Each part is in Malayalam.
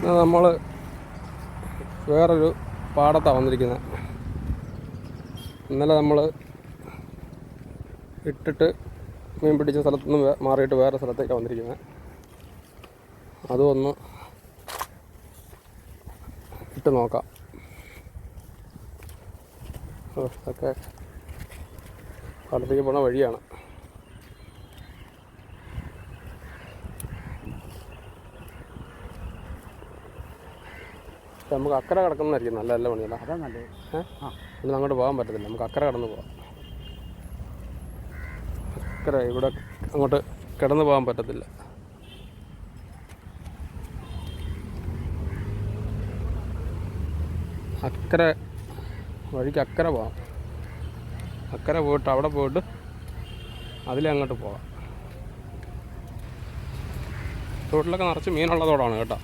നമ്മൾ വേറൊരു പാടത്താണ് വന്നിരിക്കുന്നത്. ഇന്നലെ നമ്മൾ ഇട്ടിട്ട് മീൻ പിടിച്ച സ്ഥലത്തുനിന്ന് മാറിയിട്ട് വേറെ സ്ഥലത്തേക്കാണ് വന്നിരിക്കുന്നത്. അതും ഒന്ന് ഇട്ട് നോക്കാം. ഇതൊക്കെ പാടത്തേക്ക് പോണ വഴിയാണ്. നമുക്ക് അക്കരെ കിടക്കുന്നതായിരിക്കും നല്ല പണിയല്ല. അതാ നല്ലത്. ഇന്ന് അങ്ങോട്ട് പോകാൻ പറ്റത്തില്ല. നമുക്ക് അക്കരെ കടന്ന് പോകാം. അക്കരെ ഇവിടെ അങ്ങോട്ട് കിടന്ന് പോകാൻ പറ്റത്തില്ല. അക്കരെ വഴിക്ക് അക്കരെ പോകാം. അക്കരെ പോയിട്ട് അവിടെ പോയിട്ട് അതിലേ അങ്ങോട്ട് പോകാം. തോട്ടിലൊക്കെ നിറച്ച് മീനുള്ള തോടാണ് കേട്ടോ.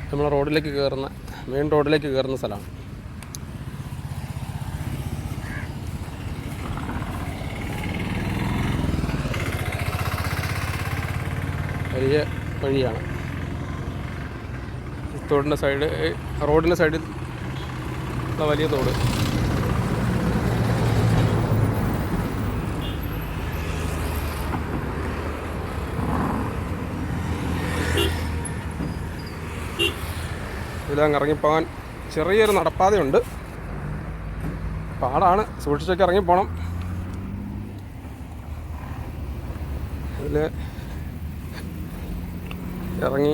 നമ്മൾ റോഡിലേക്ക് കയറുന്ന മെയിൻ റോഡിലേക്ക് കയറുന്ന സ്ഥലമാണ്. വലിയ വഴിയാണ്. തോടിൻ്റെ സൈഡ്, റോഡിൻ്റെ സൈഡിൽ ഉള്ള വലിയ തോട്. ഇതിലങ്ങ് ഇറങ്ങിപ്പോകാൻ ചെറിയൊരു നടപ്പാതയുണ്ട്. പാടാണ്, സൂക്ഷിച്ചൊക്കെ ഇറങ്ങിപ്പോണം. ഇതിൽ ഇറങ്ങി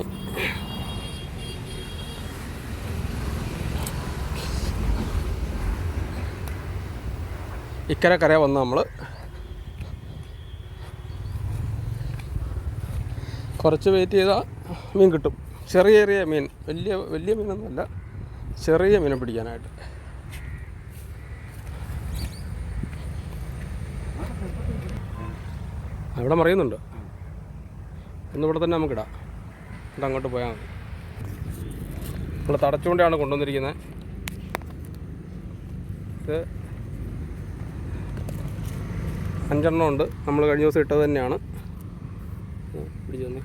ഇക്കരെ കര വന്ന് നമ്മൾ കുറച്ച് വെയിറ്റ് ചെയ്താൽ മീൻ കിട്ടും. ചെറിയ മീൻ, വലിയ മീനൊന്നുമല്ല, ചെറിയ മീനെ പിടിക്കാനായിട്ട്. അവിടെ മറിയുന്നുണ്ട്. ഒന്നിവിടെ തന്നെ നമുക്കിടാം. ഇവിടെ അങ്ങോട്ട് പോയാൽ മതി. നമ്മൾ തടച്ചുകൊണ്ടാണ് കൊണ്ടുവന്നിരിക്കുന്നത്. ഇത് 5 ഉണ്ട്. നമ്മൾ കഴിഞ്ഞ ദിവസം ഇട്ടത് തന്നെയാണ്. പിടിച്ചു തന്നെ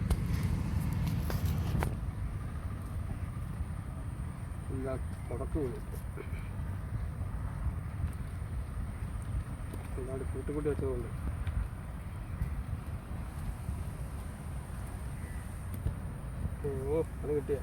തുടക്കം ഒരുപാട് കൂട്ടിക്കൂട്ടി വെച്ചതുകൊണ്ട് അത് കിട്ടിയ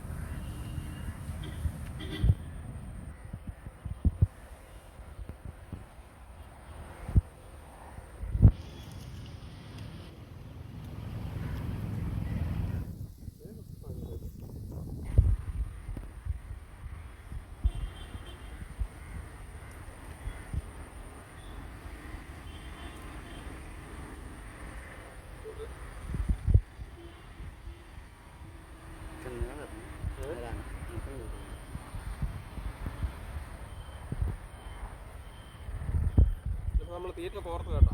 നമ്മൾ തീറ്റ കോർത്ത് കേട്ടോ.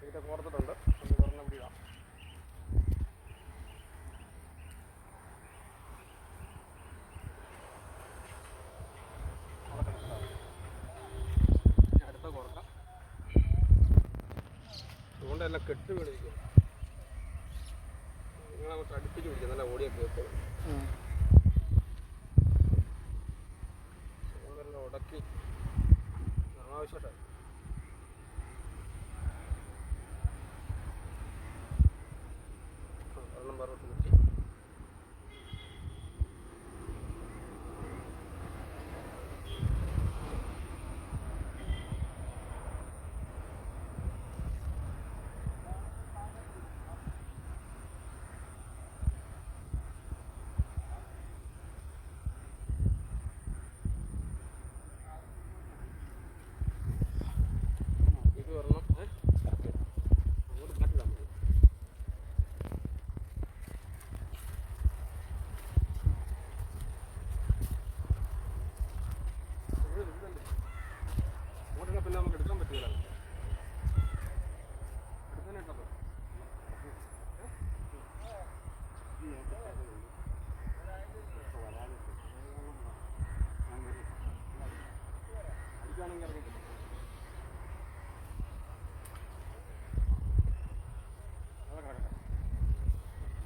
തീറ്റ കോർത്തിട്ടുണ്ട്. പറഞ്ഞ പിടിയാ. അടുത്ത കോർക്കാം. അതുകൊണ്ടെല്ലാം കെട്ട് വീണിരിക്കും. നിങ്ങളങ്ങോട്ട് അടുപ്പിച്ച് പിടിക്കും. നല്ല ഓടിയൊക്കെ വെക്കും. ഉടക്കി ആവശ്യമായിട്ട് വെള്ളം പറഞ്ഞിട്ട് കിട്ടി.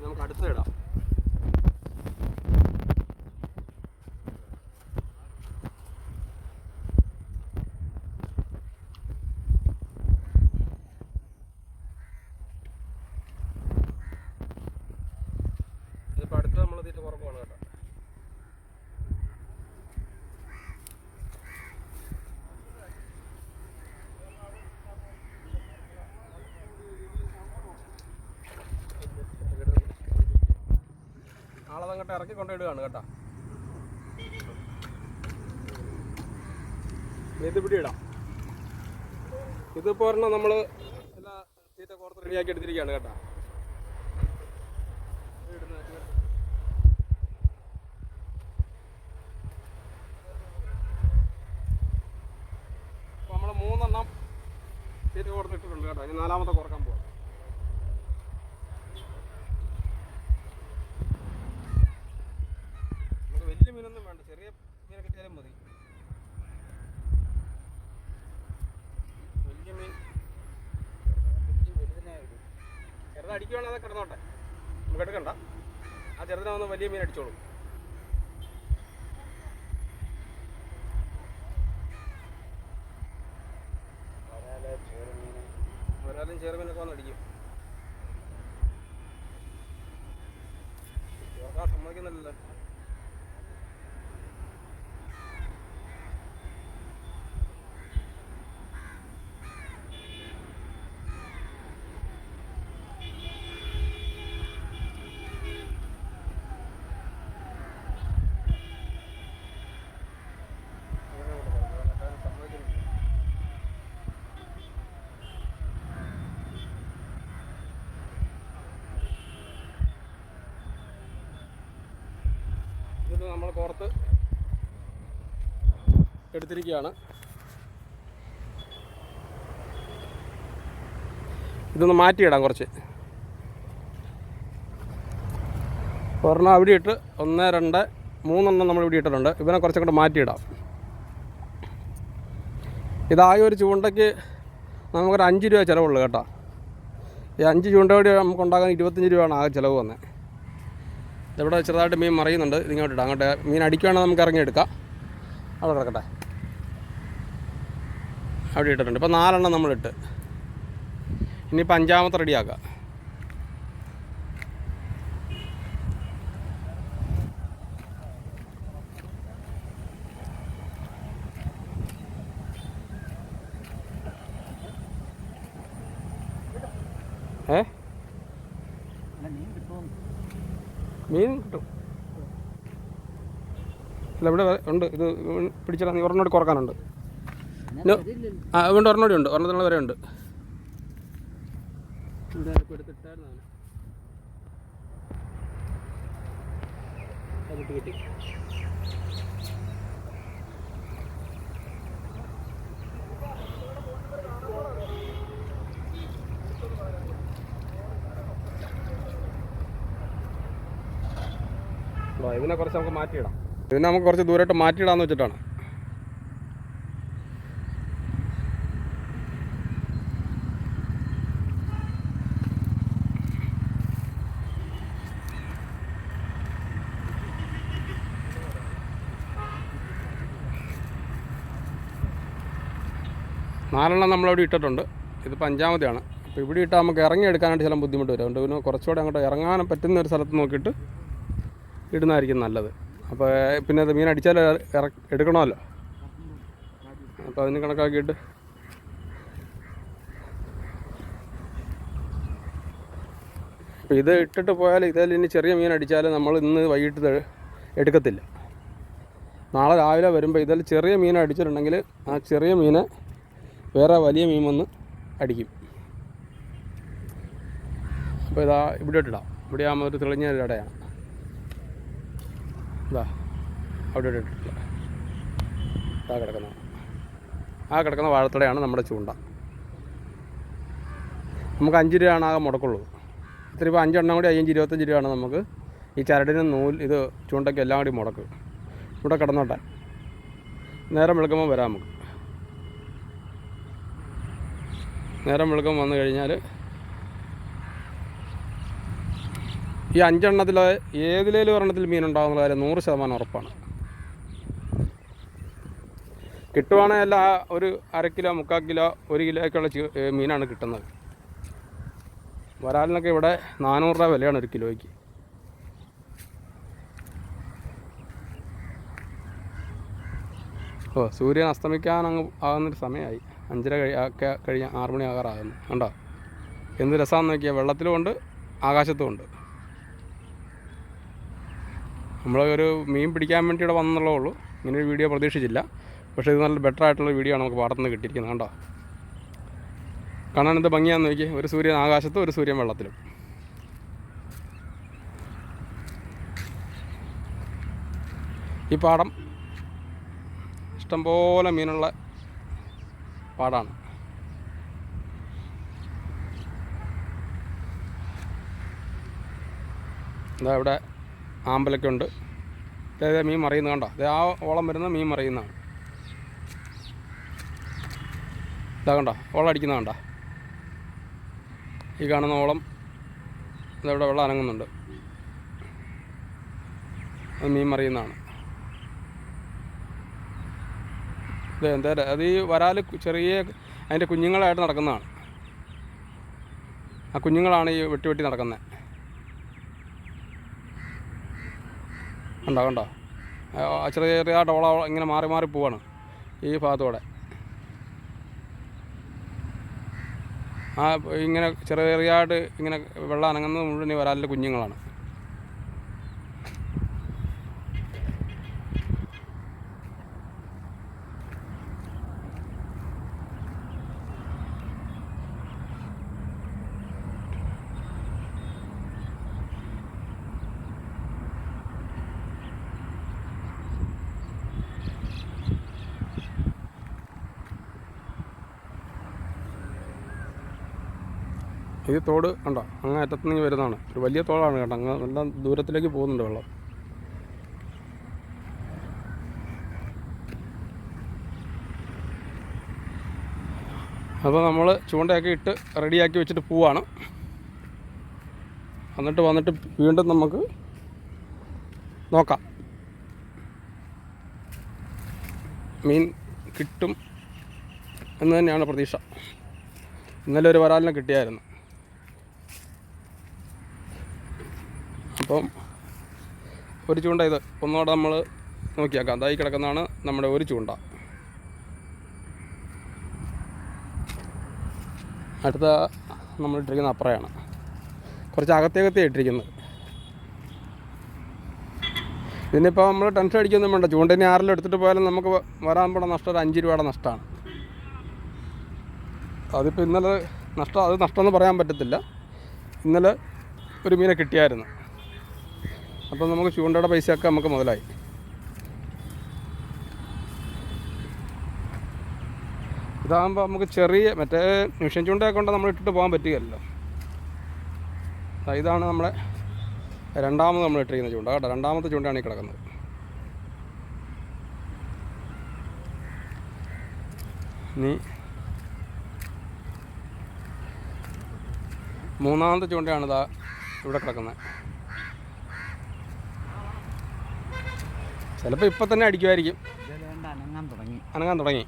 നമുക്ക് അടുത്ത ഇടാം. ഇതിപ്പോൾ അടുത്ത് നമ്മൾ തീറ്റ കുറവാണ് കേട്ടോ. ആളതങ്ങോട്ട് ഇറക്കി കൊണ്ടിടുകയാണ് കേട്ടോ. ഇത് പിടിയിടാം. ഇതിപ്പോൾ ഒരെണ്ണം നമ്മൾ എല്ലാ തീറ്റ കോർത്ത് റെഡിയാക്കി എടുത്തിരിക്കുകയാണ് കേട്ടോ. അപ്പോൾ നമ്മൾ 3 എണ്ണം തീറ്റ കോർത്തിട്ടിട്ടുണ്ട് കേട്ടോ. ഇനി 4ാമത്തെ കുറക്കാൻ പോകാം. വലിയ മീനൊന്നും വേണ്ട, ചെറിയ മീനെ കിട്ടിയാലും മതി. വലിയ മീൻ ചെറുത് അടിക്കുവാണെങ്കിൽ അതൊക്കെ കിടന്നോട്ടെ, നമുക്ക് എടുക്കണ്ട. ആ ചെറുതിനെ വലിയ മീൻ അടിച്ചോളും. ഒരാളും ചെറുമീനൊക്കെ വന്ന് അടിക്കും. സമ്മതിക്കുന്നില്ലല്ലോ. ഇത് നമ്മൾ പുറത്ത് എടുത്തിരിക്കുകയാണ്. ഇതൊന്ന് മാറ്റിയിടാം കുറച്ച്. ഒരെണ്ണം അവിടെ ഇട്ട് 1, 2, 3 എണ്ണം നമ്മൾ ഇവിടെ ഇട്ടിട്ടുണ്ട്. ഇവനെ കുറച്ചൊക്കെ മാറ്റിയിടാം. ഇതായ ഒരു ചൂണ്ടയ്ക്ക് നമുക്കൊരു 5 രൂപ ചിലവുള്ളൂ കേട്ടോ. ഈ 5 ചൂണ്ട കൂടി നമുക്ക് ഉണ്ടാകാൻ 25 രൂപയാണ് ആകെ ചിലവ് വന്നത്. ഇവിടെ ചെറുതായിട്ട് മീൻ മറിയുന്നുണ്ട്. ഇതിങ്ങോട്ട് ഇടാം. അങ്ങോട്ട് മീൻ അടിക്കുകയാണെങ്കിൽ നമുക്ക് ഇറങ്ങിയെടുക്കാം. അവിടെ കിടക്കട്ടെ. അവിടെ ഇട്ടിട്ടുണ്ട്. ഇപ്പോൾ 4 എണ്ണം നമ്മളിട്ട്. ഇനിയിപ്പോൾ 5ാമത്തെ റെഡിയാക്കാം. മീൻ കിട്ടും. അല്ല ഇവിടെ ഉണ്ട്. ഇത് പിടിച്ചാൽ ഒരെണ്ണോടി കുറക്കാനുണ്ട്. അതുകൊണ്ട് ഒരെണ്ണോടി ഉണ്ട്. ഒരെണ്ണത്തിനുള്ള വരെ ഉണ്ട്. ഇവിടെ ഇപ്പോൾ എടുത്തിട്ടായിരുന്നു കിട്ടി. ഇതിനെ കുറച്ച് നമുക്ക് മാറ്റിയിടാം. ഇതിനെ നമുക്ക് കുറച്ച് ദൂരമായിട്ട് മാറ്റിയിടാന്ന് വെച്ചിട്ടാണ്. നാലെണ്ണം നമ്മളവിടെ ഇട്ടിട്ടുണ്ട്. ഇതിപ്പോൾ 5ാമത്തെയാണ്. അപ്പോൾ ഇവിടെ ഇട്ടാൽ നമുക്ക് ഇറങ്ങിയെടുക്കാനായിട്ട് ചില ബുദ്ധിമുട്ട് വരും. അതുകൊണ്ട് പിന്നെ കുറച്ചുകൂടെ അങ്ങോട്ട് ഇറങ്ങാൻ പറ്റുന്ന ഒരു സ്ഥലത്ത് നോക്കിയിട്ട് ഇടുന്നതായിരിക്കും നല്ലത്. അപ്പോൾ പിന്നെ അത് മീൻ അടിച്ചാൽ എടുക്കണമല്ലോ. അപ്പോൾ അതിന് കണക്കാക്കിയിട്ട് അപ്പോൾ ഇത് ഇട്ടിട്ട് പോയാൽ ഇതിൽ ഇനി ചെറിയ മീൻ അടിച്ചാൽ നമ്മൾ ഇന്ന് വൈകിട്ട് എടുക്കത്തില്ല. നാളെ രാവിലെ വരുമ്പോൾ ഇതിൽ ചെറിയ മീൻ അടിച്ചിട്ടുണ്ടെങ്കിൽ ആ ചെറിയ മീനെ വേറെ വലിയ മീൻ വന്ന് അടിക്കും. അപ്പോൾ ഇതാ ഇവിടെ ഇട്ടിടാം. ഇവിടെ ആകുമ്പോൾ ഒരു തെളിഞ്ഞ ഒരു ഇടയാണ്. ഇതാ അവിടെ ഇട്ടിട്ടില്ല. കിടക്കുന്ന വാഴത്തടയാണ് നമ്മുടെ ചൂണ്ട. നമുക്ക് 5 രൂപയാണ് ആകെ മുടക്കുള്ളൂ. ഇത്തിരി ഇപ്പോൾ 5 എണ്ണം കൂടി 25 രൂപയാണ് നമുക്ക് ഈ ചരടിന് ഇത് ചൂണ്ടയ്ക്ക് എല്ലാം കൂടി മുടക്ക്. ഇവിടെ കിടന്നോട്ടെ. നേരം വെളുക്കുമ്പോൾ വരാം നമുക്ക്. നേരം വെളുക്കം വന്നു കഴിഞ്ഞാൽ ഈ 5 എണ്ണത്തിൽ ഏതിലേലും ഒരെണ്ണത്തിൽ മീനുണ്ടാകുന്ന കാര്യം 100% ഉറപ്പാണ്. കിട്ടുവാണെങ്കിൽ ഒരു 1/2 കിലോ 3/4 കിലോ 1 കിലോയ്ക്കുള്ള മീനാണ് കിട്ടുന്നത്. വരാലിനൊക്കെ ഇവിടെ 400 രൂപ വിലയാണ് 1 കിലോയ്ക്ക്. സൂര്യൻ അസ്തമിക്കാൻ ആകുന്നൊരു സമയമായി. 5:30 കഴിഞ്ഞ് 6 മണി ആകാറാകുന്നു. കണ്ടോ എന്ത് രസമാണെന്ന് നോക്കിയാൽ, വെള്ളത്തിലുമുണ്ട് ആകാശത്തുമുണ്ട്. നമ്മൾ ഒരു മീൻ പിടിക്കാൻ വേണ്ടി ഇവിടെ വന്നുള്ളേ ഉള്ളൂ. ഇങ്ങനൊരു വീഡിയോ പ്രതീക്ഷിച്ചില്ല. പക്ഷേ ഇത് നല്ല ബെറ്റർ ആയിട്ടുള്ള വീഡിയോ ആണ് നമുക്ക് പാടത്തുനിന്ന് കിട്ടിയിരിക്കുന്നത്. കണ്ടോ കാണാൻ എന്ത് ഭംഗിയാണെന്ന് നോക്കി. ഒരു സൂര്യൻ ആകാശത്തും ഒരു സൂര്യൻ വെള്ളത്തിലും. ഈ പാടം ഇഷ്ടംപോലെ മീനുള്ള പാടാണ്. ഇതാ ഇവിടെ ആമ്പലൊക്കെ ഉണ്ട്. അതായത് മീൻ മറിയുന്നത് കണ്ടോ, അത് ആ ഓളം വരുന്ന മീൻ മറിയുന്നതാണ്. ഇതാ കണ്ടോ ഓളം അടിക്കുന്നത് കണ്ടോ, ഈ കാണുന്ന ഓളം ഇതവിടെ വെള്ളം അനങ്ങുന്നുണ്ട്. അത് മീൻ മറിയുന്നതാണ്. ഇത് എന്താ അത് ഈ വരാൽ ചെറിയ അതിൻ്റെ കുഞ്ഞുങ്ങളായിട്ട് നടക്കുന്നതാണ്. ആ കുഞ്ഞുങ്ങളാണ് ഈ വെട്ടി വെട്ടി നടക്കുന്നത്. കണ്ടോ കണ്ടോ ചെറിയ ചെറിയ ഡോള ഇങ്ങനെ മാറി മാറി പോവാണ് ഈ ഭാഗത്തൂടെ. ആ ഇങ്ങനെ ചെറിയ ചെറിയായിട്ട് ഇങ്ങനെ വെള്ളം അനങ്ങുന്നത് മുഴുവൻ ഈ വരാലിൻ്റെ കുഞ്ഞുങ്ങളാണ്. ഇത് തോട് കണ്ടോ അങ്ങ് അറ്റത്തുനിന്ന് വരുന്നതാണ്. ഒരു വലിയ തോടാണ് കേട്ടോ, അങ്ങ് നല്ല ദൂരത്തിലേക്ക് പോകുന്നുണ്ട് വെള്ളം. അപ്പോൾ നമ്മൾ ചൂണ്ടയൊക്കെ ഇട്ട് റെഡിയാക്കി വെച്ചിട്ട് പോവാണ്. വന്നിട്ട് വീണ്ടും നമുക്ക് നോക്കാം. മീൻ കിട്ടും എന്ന് തന്നെയാണ് പ്രതീക്ഷ. ഇന്നലെ ഒരു വരാലിനെ കിട്ടിയായിരുന്നു. അപ്പം ഒരു ചൂണ്ട ഇത് ഒന്നുകൂടെ നമ്മൾ നോക്കിയാക്കാം. അതായി കിടക്കുന്നതാണ് നമ്മുടെ ഒരു ചൂണ്ട. അടുത്ത നമ്മൾ ഇട്ടിരിക്കുന്ന അപ്പറയാണ്, കുറച്ച് അകത്തേകത്തേ ഇട്ടിരിക്കുന്നത്. ഇതിനിപ്പോൾ നമ്മൾ ടെൻഷൻ അടിക്കൊന്നും വേണ്ട. ചൂണ്ടേനെ ആരെല്ലാം എടുത്തിട്ട് പോയാലും നമുക്ക് വരാൻ പോണ നഷ്ടം ഒരു 5 രൂപയുടെ നഷ്ടമാണ്. അതിപ്പോൾ ഇന്നലെ അത് നഷ്ടമെന്ന് പറയാൻ പറ്റത്തില്ല. ഇന്നലെ ഒരു മീനെ കിട്ടിയായിരുന്നു. അപ്പം നമുക്ക് ചൂണ്ടയുടെ പൈസയൊക്കെ നമുക്ക് മുതലായി. ഇതാകുമ്പോൾ നമുക്ക് ചെറിയ മറ്റേ മിഷൻ ചൂണ്ടയൊക്കെ കൊണ്ട് നമ്മൾ ഇട്ടിട്ട് പോകാൻ പറ്റുകയല്ലോ. ഇതാണ് നമ്മളെ രണ്ടാമത് നമ്മൾ ഇട്ടിരിക്കുന്ന ചൂണ്ട കേട്ടോ. രണ്ടാമത്തെ ചൂണ്ടയാണ് ഈ കിടക്കുന്നത്. ഇനി മൂന്നാമത്തെ ചൂണ്ടയാണ് ഇതാ ഇവിടെ കിടക്കുന്നത്. ചിലപ്പോൾ ഇപ്പം തന്നെ അടിക്കുമായിരിക്കും. അനങ്ങാൻ തുടങ്ങി.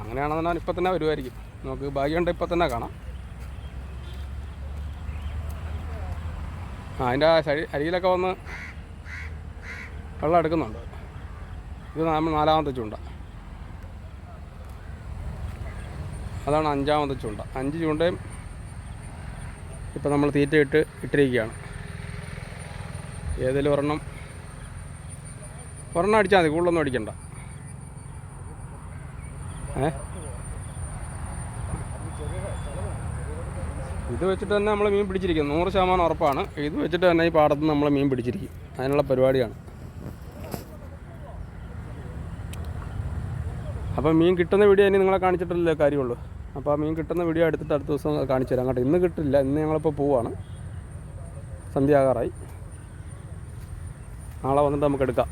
അങ്ങനെയാണെന്നാൽ ഇപ്പം തന്നെ വരുമായിരിക്കും. നമുക്ക് ഭാഗ്യമുണ്ട് ഇപ്പം തന്നെ കാണാം. അതിൻ്റെ അരിയിലൊക്കെ വന്ന് വെള്ളം എടുക്കുന്നുണ്ട്. ഇത് നമ്മൾ 4ാമത്തെ ചൂണ്ട. അതാണ് 5ാമത്തെ ചൂണ്ട. 5 ചൂണ്ടയും ഇപ്പം നമ്മൾ തീറ്റയിട്ട് ഇട്ടിരിക്കുകയാണ്. ഏതെങ്കിലും ഒരെണ്ണം അടിച്ചാൽ മതി, കൂടുതലൊന്നും അടിക്കണ്ട. ഇത് വെച്ചിട്ട് തന്നെ നമ്മൾ മീൻ പിടിച്ചിരിക്കും. 100% ഉറപ്പാണ്. ഇത് വെച്ചിട്ട് തന്നെ ഈ പാടത്ത് നമ്മൾ മീൻ പിടിച്ചിരിക്കും. അതിനുള്ള പരിപാടിയാണ്. അപ്പോൾ മീൻ കിട്ടുന്ന വീഡിയോ ഇനി നിങ്ങളെ കാണിച്ചിട്ടല്ലേ കാര്യമുള്ളൂ. അപ്പോൾ ആ മീൻ കിട്ടുന്ന വീഡിയോ എടുത്തിട്ട് അടുത്ത ദിവസം കാണിച്ചു തരാം കേട്ടോ. ഇന്ന് കിട്ടില്ല. ഇന്ന് ഞങ്ങളിപ്പോൾ പോവാണ്. സന്ധ്യ ആകാറായി. നാളെ വന്നിട്ട് നമുക്ക് എടുക്കാം.